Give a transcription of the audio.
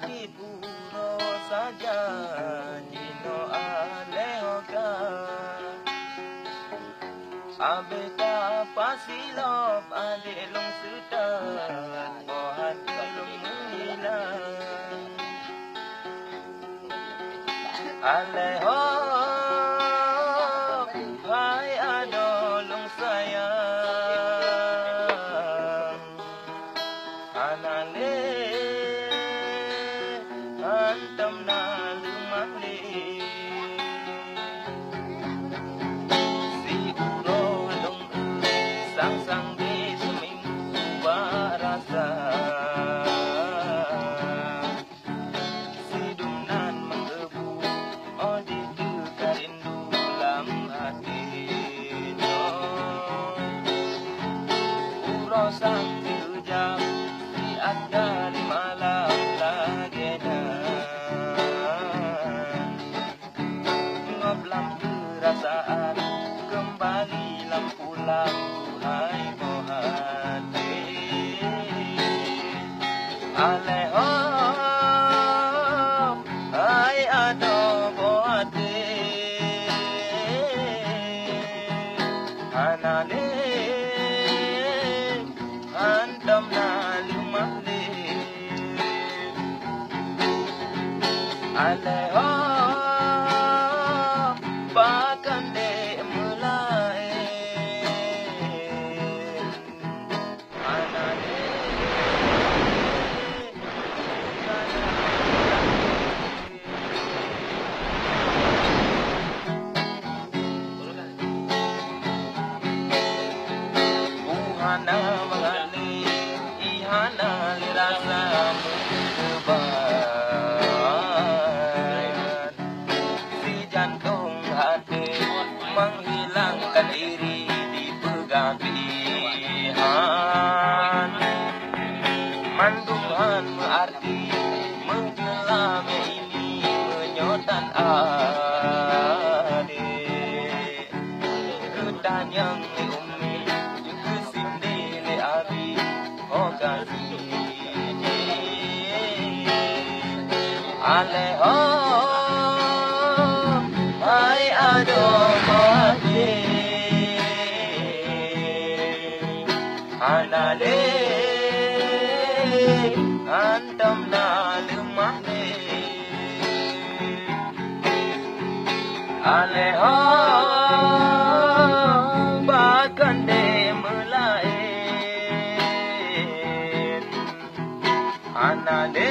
di puro saja Jino alehoka Abeta pasilop adelong sudat Mohan tulung mengilang Aleho hai adolong sayang Anale antam na lumali Siguro long sang di seminggu barasa Sidumnan menggebu oh ditukar rindu dalam hati Urosan sekejap ada di malam lagi ngoblam perasaan kembali lampu hai bohati aleho hai ado bohati anale antam na Aleho bahkan de mulai anane Uhana mengali ihana lirasa menghilangkan diri di pegabihan Mandungan berarti menggelami ini menyotan adik Ketanyang ni umi juga sindi le abi oh kasih Aleho hai aduh Anale antam na lumane Aleho bahkan de melain Anale